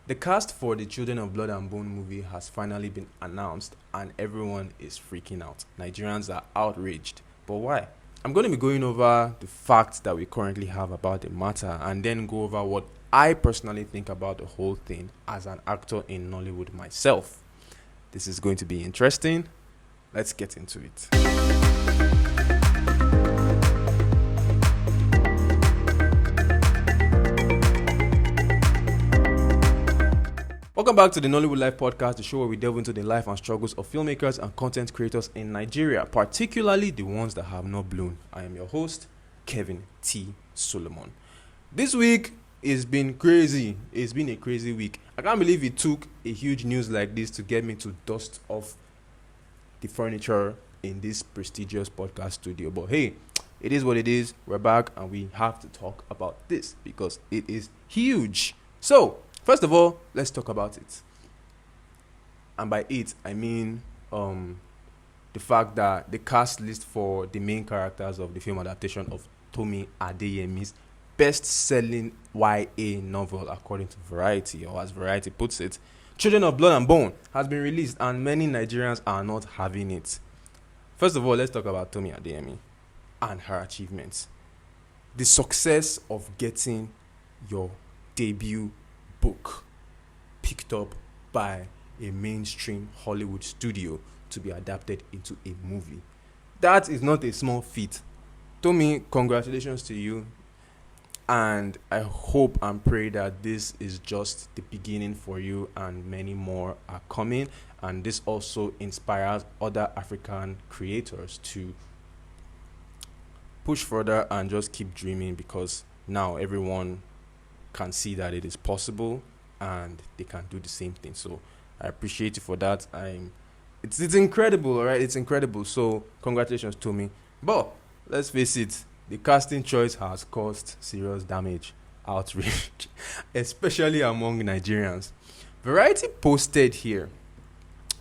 The cast for the Children of Blood and Bone movie has finally been announced, and everyone is freaking out. Nigerians are outraged. But why? I'm going to be going over the facts that we currently have about the matter and then go over what I personally think about the whole thing as an actor in Nollywood myself. This is going to be interesting. Let's get into it. Welcome back to the Nollywood Life podcast, the show where we delve into the life and struggles of filmmakers and content creators in Nigeria, particularly the ones that have not blown. I am your host, Kevin T. Solomon. This week has been crazy. It's been a crazy week. I can't believe it took a huge news like this to get me to dust off the furniture in this prestigious podcast studio. But hey, it is what it is. We're back and we have to talk about this because it is huge. So, first of all, let's talk about it. And by it, I mean the fact that the cast list for the main characters of the film adaptation of Tomi Adeyemi's best-selling YA novel, according to Variety, or as Variety puts it, Children of Blood and Bone, has been released and many Nigerians are not having it. First of all, let's talk about Tomi Adeyemi and her achievements. The success of getting your debut book picked up by a mainstream Hollywood studio to be adapted into a movie. That is not a small feat. Tomi, congratulations to you. And I hope and pray that this is just the beginning for you and many more are coming. And this also inspires other African creators to push further and just keep dreaming, because now everyone can see that it is possible and they can do the same thing. So I appreciate you for that. It's incredible, all right? It's incredible. So congratulations to me. But let's face it, the casting choice has caused serious damage, outrage, especially among Nigerians. Variety posted here.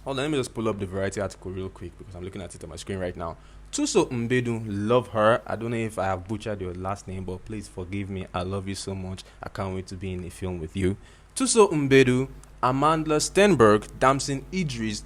Hold on, let me just pull up the Variety article real quick because I'm looking at it on my screen right now. Tuso Mbedu, love her. I don't know if I have butchered your last name, but please forgive me. I love you so much. I can't wait to be in a film with you. Tuso Mbedu, Amanda Stenberg, Damson Idris,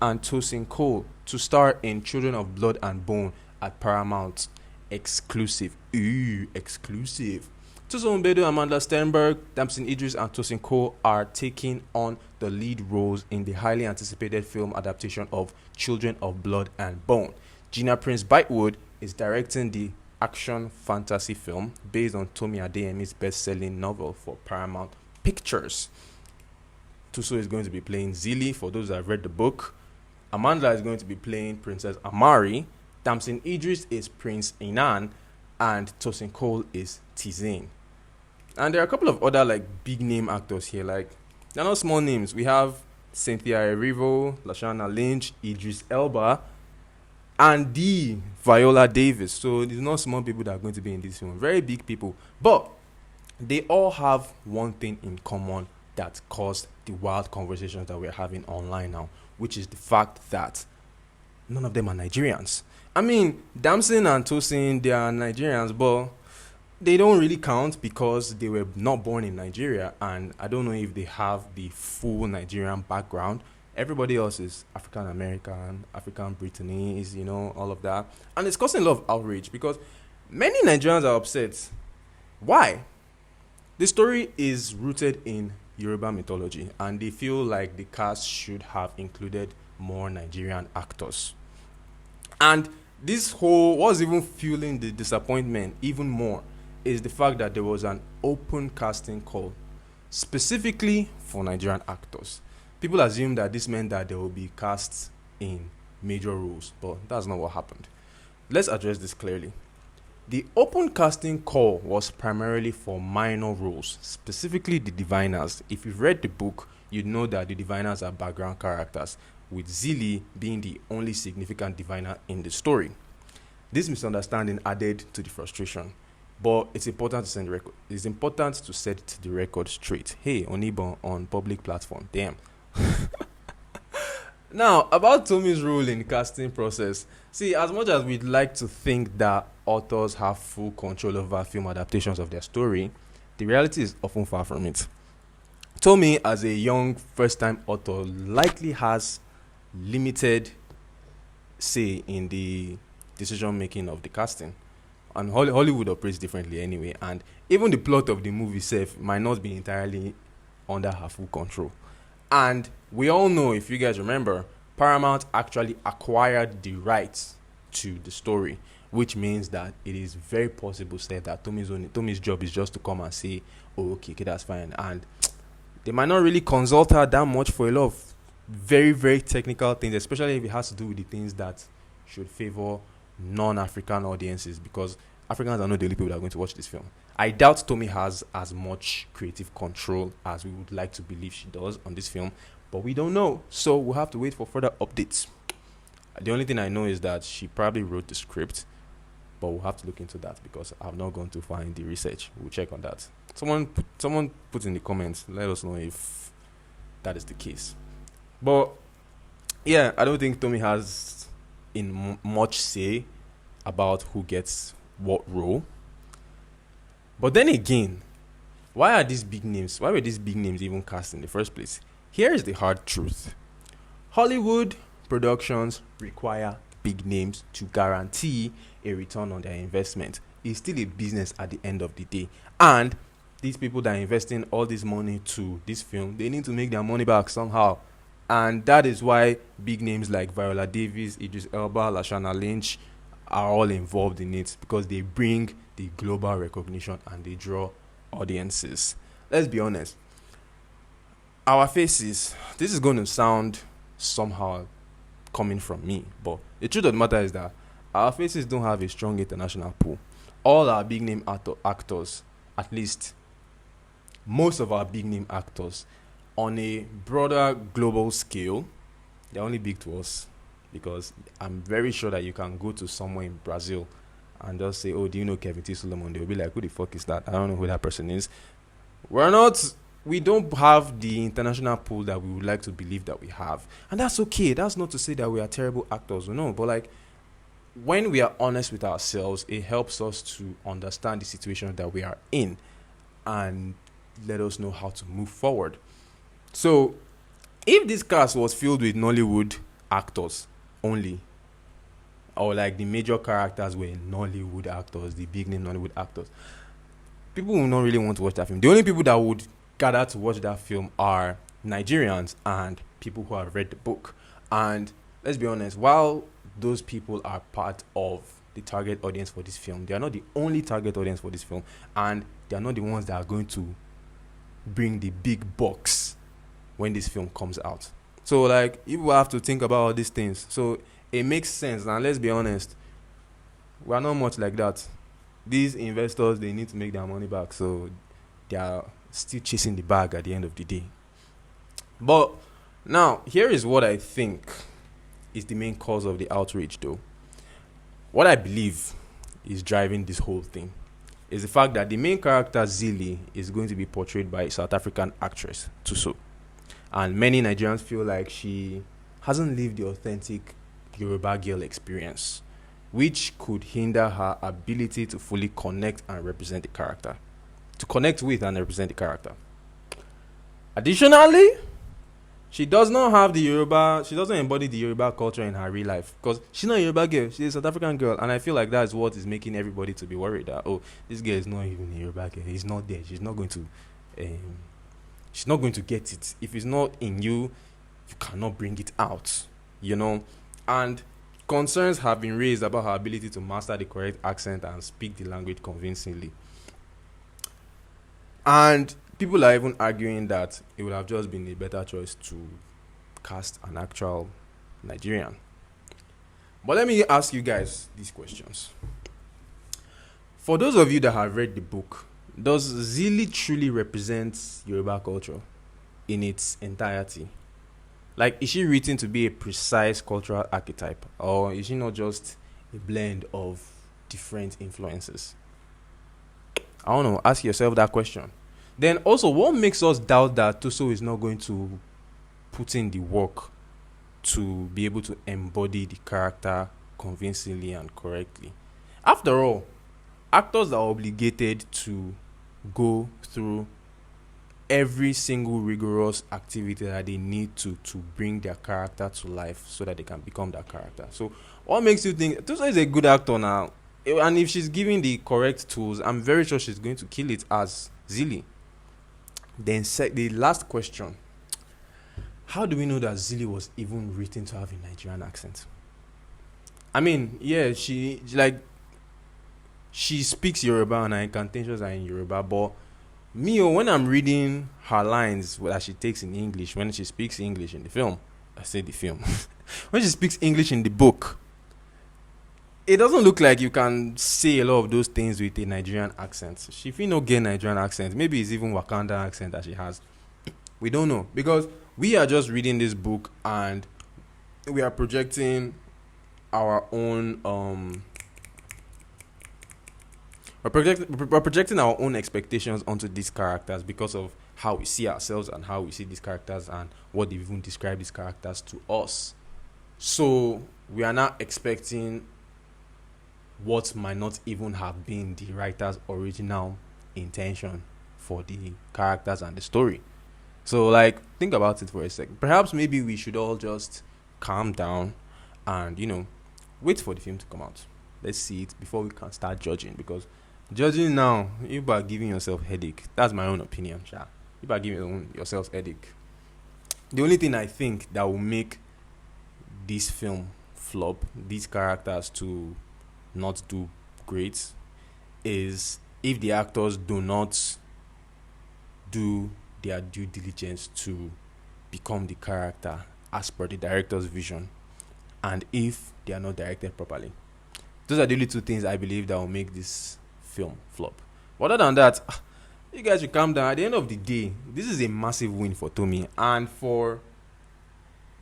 and Tosin Cole to star in Children of Blood and Bone at Paramount. Exclusive. Exclusive. Tuso Mbedu, Amanda Stenberg, Damson Idris, and Tosin Cole are taking on the lead roles in the highly anticipated film adaptation of Children of Blood and Bone. Gina Prince Bytewood is directing the action fantasy film based on Tomi Adeyemi's best-selling novel for Paramount Pictures. Tuso is going to be playing Zili, for those that have read the book. Amanda is going to be playing Princess Amari. Damson Idris is Prince Inan. And Tosin Cole is Tizane. And there are a couple of other big-name actors here. They're not small names. We have Cynthia Erivo, Lashana Lynch, Idris Elba, and the Viola Davis. So there's not small people that are going to be in this film. Very big people. But they all have one thing in common that caused the wild conversations that we're having online now, which is the fact that none of them are Nigerians. I mean, Damson and Tosin, they are Nigerians, but they don't really count because they were not born in Nigeria, and I don't know if they have the full Nigerian background. Everybody else is African American, African Brittany's, all of that. And it's causing a lot of outrage because many Nigerians are upset. Why? The story is rooted in Yoruba mythology, and they feel like the cast should have included more Nigerian actors. And what's even fueling the disappointment even more is the fact that there was an open casting call specifically for Nigerian actors. People assume that this meant that they will be cast in major roles, but that's not what happened. Let's address this clearly. The open casting call was primarily for minor roles, specifically the diviners. If you've read the book, you'd know that the diviners are background characters, with Zili being the only significant diviner in the story. This misunderstanding added to the frustration, but it's important to set the record straight. Hey, Onibon on public platform, damn. Now, about Tomi's role in the casting process. See, as much as we'd like to think that authors have full control over film adaptations of their story, the reality is often far from it. Tomi, as a young first-time author, likely has limited say in the decision making of the casting. And Hollywood operates differently anyway, and even the plot of the movie itself might not be entirely under her full control. And we all know, if you guys remember, Paramount actually acquired the rights to the story, which means that it is very possible said that Tomi's job is just to come and say, oh, okay, that's fine. And they might not really consult her that much for a lot of very, very technical things, especially if it has to do with the things that should favor non-African audiences, because Africans are not the only people that are going to watch this film. I doubt Tomi has as much creative control as we would like to believe she does on this film, but we don't know, so we'll have to wait for further updates. The only thing I know is that she probably wrote the script, but we'll have to look into that because I've not gone to find the research. We'll check on that. Someone put in the comments, let us know if that is the case. But yeah, I don't think Tomi has much say about who gets what role. But then again, why were these big names even cast in the first place? Here is the hard truth. Hollywood productions require big names to guarantee a return on their investment. It's still a business at the end of the day. And these people that are investing all this money to this film, they need to make their money back somehow. And that is why big names like Viola Davis, Idris Elba, Lashana Lynch are all involved in it, because they bring the global recognition and they draw audiences. Let's be honest. Our faces, this is going to sound somehow coming from me, but the truth of the matter is that our faces don't have a strong international pool. All our big name actors, at least most of our big name actors, on a broader global scale, they're only big to us, because I'm very sure that you can go to somewhere in Brazil and just say, oh, do you know Kevin T. Solomon? They'll be like, who the fuck is that? I don't know who that person is. We don't have the international pool that we would like to believe that we have. And that's okay. That's not to say that we are terrible actors, no. But like, when we are honest with ourselves, it helps us to understand the situation that we are in and let us know how to move forward. So, if this cast was filled with Nollywood actors only, or like the major characters were Nollywood actors, the big name Nollywood actors, people will not really want to watch that film. The only people that would gather to watch that film are Nigerians and people who have read the book. And let's be honest, while those people are part of the target audience for this film, they are not the only target audience for this film, and they are not the ones that are going to bring the big bucks when this film comes out. So like, you will have to think about all these things. So it makes sense. And let's be honest, we are not much like that. These investors, they need to make their money back, so they are still chasing the bag at the end of the day. But now, here is what I think is the main cause of the outrage, though. What I believe is driving this whole thing is the fact that the main character, Zili, is going to be portrayed by a South African actress, Tuso. And many Nigerians feel like she hasn't lived the authentic Yoruba girl experience, which could hinder her ability to fully connect and represent the character. To connect with and represent the character. Additionally, she doesn't embody the Yoruba culture in her real life, because she's not a Yoruba girl, she's a South African girl, and I feel like that's what is making everybody to be worried that, oh, this girl is not even a Yoruba girl, he's not there, she's not going to get it. If it's not in you, you cannot bring it out, and concerns have been raised about her ability to master the correct accent and speak the language convincingly. And people are even arguing that it would have just been a better choice to cast an actual Nigerian. But let me ask you guys these questions. For those of you that have read the book, does Zili truly represent Yoruba culture in its entirety? Like, is she written to be a precise cultural archetype, or is she not just a blend of different influences? I don't know. Ask yourself that question. Then also, what makes us doubt that Tuso is not going to put in the work to be able to embody the character convincingly and correctly? After all, actors are obligated to go through every single rigorous activity that they need to bring their character to life so that they can become that character. So what makes you think Tosa is a good actor now? And if she's given the correct tools, I'm very sure she's going to kill it as Zilly. Then the last question: how do we know that Zilly was even written to have a Nigerian accent? I mean, yeah, she speaks Yoruba and her incantations are in Yoruba, but when I'm reading her lines that she takes in English, when she speaks English in the film, when she speaks English in the book, it doesn't look like you can say a lot of those things with a Nigerian accent. She feel no get Nigerian accent. Maybe it's even Wakanda accent that she has. We don't know, because we are just reading this book and we are projecting our own we're projecting our own expectations onto these characters because of how we see ourselves and how we see these characters and what they even describe these characters to us. So we are not expecting what might not even have been the writer's original intention for the characters and the story. So, think about it for a second. Perhaps maybe we should all just calm down and, wait for the film to come out. Let's see it before we can start judging, because judging now, you are giving yourself headache. That's my own opinion, Sha. You are giving yourself headache. The only thing I think that will make this film flop, these characters to not do great, is if the actors do not do their due diligence to become the character as per the director's vision, and if they are not directed properly. Those are the only two things I believe that will make this film flop. But other than that, you guys should calm down. At the end of the day, this is a massive win for Tomi and for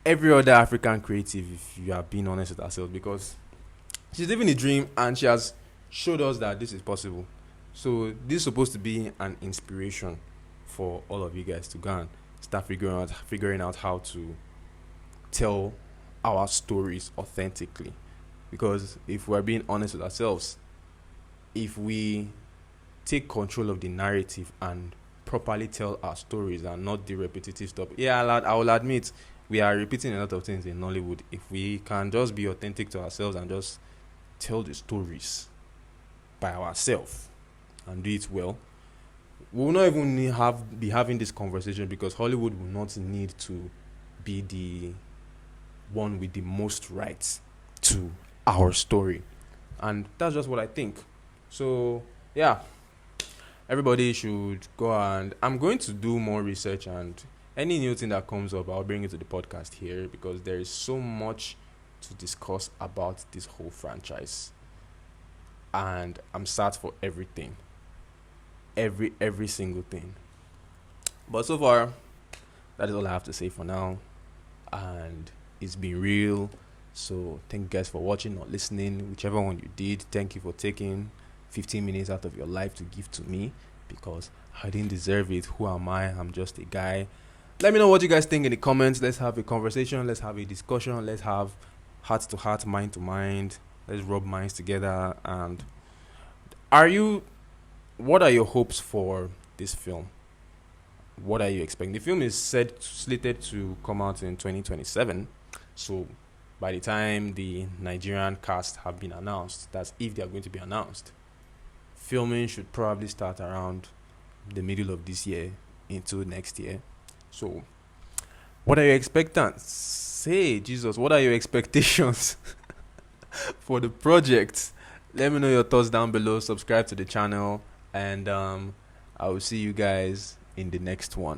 every other African creative, if you are being honest with ourselves, because she's living a dream and she has showed us that this is possible. So this is supposed to be an inspiration for all of you guys to go and start figuring out how to tell our stories authentically. Because if we're being honest with ourselves, if we take control of the narrative and properly tell our stories and not the repetitive stuff, I will admit we are repeating a lot of things in Nollywood. If we can just be authentic to ourselves and just tell the stories by ourselves and do it well, we will not even be having this conversation, because Hollywood will not need to be the one with the most rights to our story. And that's just what I think. So everybody should go, and I'm going to do more research, and any new thing that comes up I'll bring it to the podcast here, because there is so much to discuss about this whole franchise, and I'm sad for everything, every single thing. But so far, that is all I have to say for now, and it's been real. So thank you guys for watching or listening, whichever one you did. Thank you for taking 15 minutes out of your life to give to me, because I didn't deserve it. Who am I? I'm just a guy. Let me know what you guys think in the comments. Let's have a conversation. Let's have a discussion. Let's have heart to heart, mind to mind. Let's rub minds together. And what are your hopes for this film? What are you expecting? The film is slated to come out in 2027. So by the time the Nigerian cast have been announced, that's if they are going to be announced, filming should probably start around the middle of this year into next year. So what are your expectations? Say, Jesus, what are your expectations for the project? Let me know your thoughts down below. Subscribe to the channel, and I will see you guys in the next one.